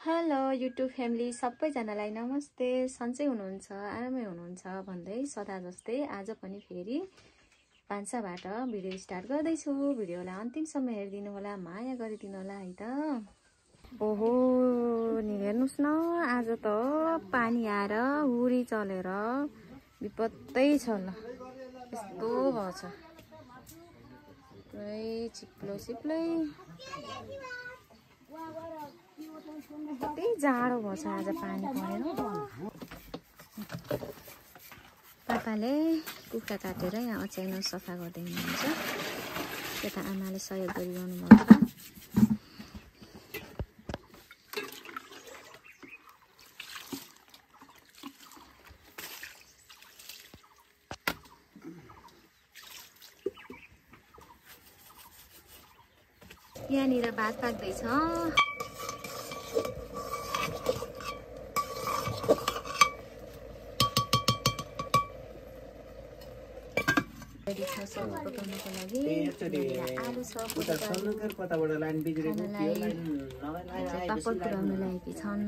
Hello YouTube family सबैजनालाई नमस्ते। सन्चै हुनुहुन्छ, आरामै हुनुहुन्छ भन्दै सदा जस्तै आज पनि फेरि भान्साबाट भिडियो स्टार्ट गर्दैछु। भिडियोलाई अन्तिमसम्म हेरिदिनु होला, माया गरिदिनु होला है त। ओहो नि हेर्नुस् न, आज त पानी आएर हुरी चलेर विपत्तै छ ल। यस्तो भएछ पुरै चिप्लो चिप्लै। कति जाडो भएछ आज, पानी परेर। पापाले कुखुरा काटेर यहाँ अच्याउन सफा गर्दै हुनुहुन्छ। त्यता आमाले सहयोग गरिरहनु भएको छ। यहाँनिर भात पाक्दैछ। पकाउनको लागि आलु छ, पापड पुऱ्याउन लागेकी छन्।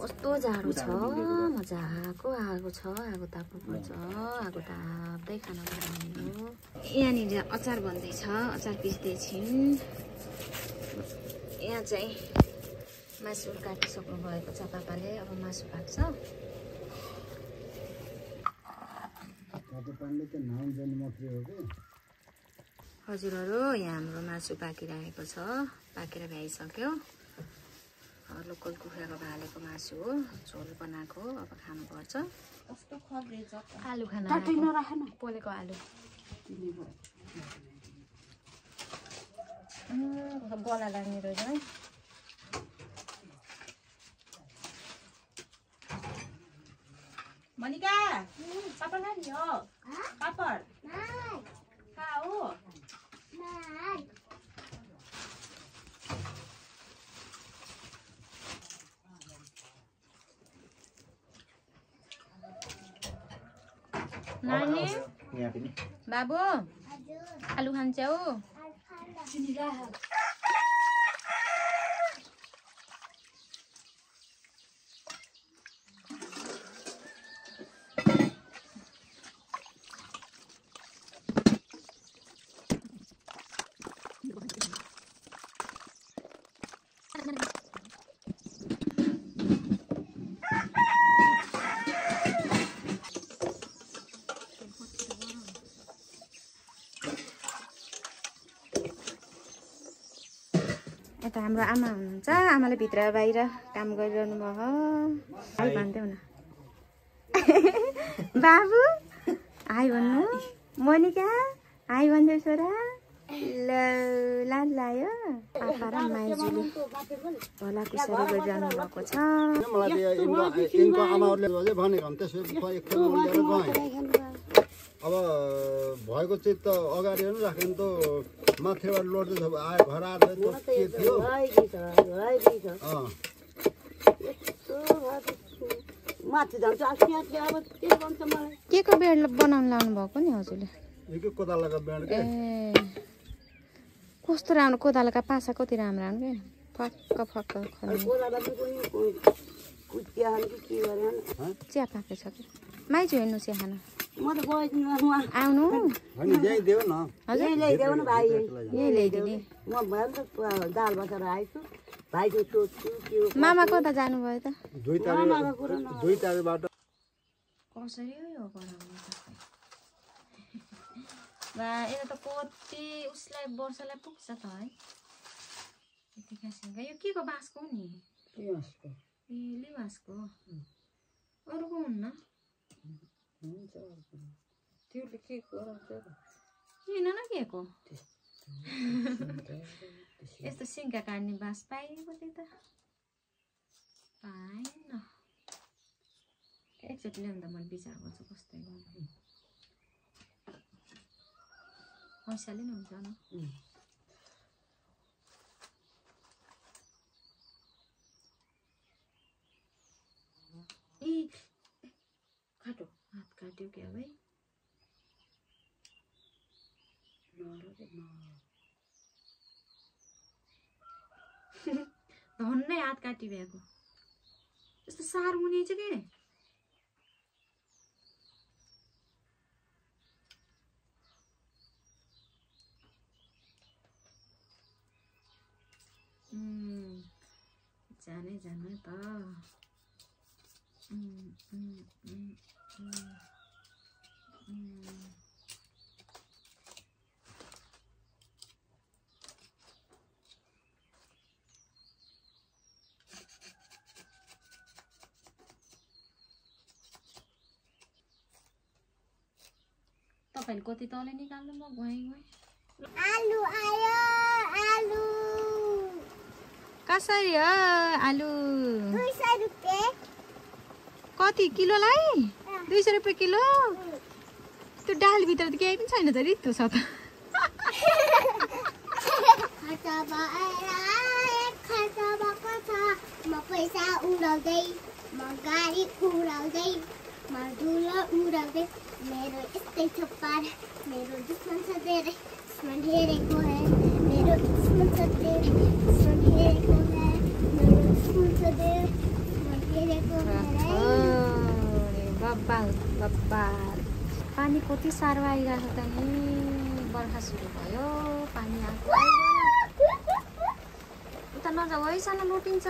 कस्तो जाडो छ, मजाको आगो छ, आगो ताप्नु पर्छ। आगो ताप्दै खाना बनाउनु। यहाँनिर अचार बन्दैछ, अचार पिस्दैछिन्। यहाँ चाहिँ मासु काटिसक्नु भएको छ पापाले, अब मासु पाक्छ। हजुरहरू, यहाँ हाम्रो मासु पाकिरहेको छ, पाकेर भ्याइसक्यो। लोकल कुखुराको भालेको मासु हो, झोल बनाएको। अब खानुपर्छ। आलु खाना पोलेको आलु गला लाग्ने रहेछ है। मनिका पापड नि हो पापड कहाँ हो? नानी बाबु आलु खान्छौ? यता हाम्रो आमा हुनुहुन्छ। आमाले भित्र बाहिर काम गरिरहनु भयो। हाई भन्दै हुन बाबु, हाई भन्नु। मोनिका हाई भन्दै छोरा। ल लाज लाग्यो। पापा र माइजूले भला कुसारी गरिरहनु भएको छ। अब भएको चिज त अगाडि राख्यो नि त, माथिबाट लोड्दैछ आयो घर आएर के थियो माथि जान्छ। के को बेड बनाउनु लाउनु भएको नि हजुरले? कोदालोको बेड के। ए कस्तो राम्रो कोदालोका पासा कति राम्रो राम्रो के फक्क फक्क चिया पाकेछ कि माइजू हेर्नु चिया खानु। आउनु ल्याइदेऊ न, ल्याइदेऊ न भाइ। यही ल्याइदिने। म दाल बसेर आएछु, भाइको सोध्छु के हो। मामा कता जानुभयो त? 2 तारिखबाट कसरी हो बनाउनु? बा यता त कति उसलाई वर्षलाई पुग्छ त है। यति खासिङ यो के को बाँसको हो नि? ए लिबासको। अरूको हुन्न? किन न के को यस्तो सिङ्का काट्ने बाँस पाइएको थियो त? पाएन। एकचोटि ल्याउनु त मैले विचार गर्छु कस्तै गर्नु। पैसाले नि हुन्छ न। ए काटो, हात काट्यो क्या भाइ। धन्नै खै हात काटी भएको यस्तो सार हुने छ के जानै जानु त तपाईहरु कति तले निकाल्नु म गएँ आलु आयो आलु कसरी हो आलु 200 रुपैयाँ कति किलोलाई 200 रुपैयाँ किलो त्यो डाल भित्र त केही पनि छैन त रित्तो छ त खर्च भएको छ म पैसा उडाउँदै म गाडी उडाउँदै म धुलो उडाउँदै मेरो यस्तै छ पार मेरो दुश्मन छ धेरै दुश्मन हेरेको है मेरो दुश्मन छ धेरै दुश्मन हेरेको है मेरो दुश्मन छ धेरै दुश्मन हेरेको है बब्बाल बब्बाल पानी कति साह्रो आइरहेको त नि बर्खा सुरु भयो पानी आएको उता नजाऊ है सानो लुटिन्छ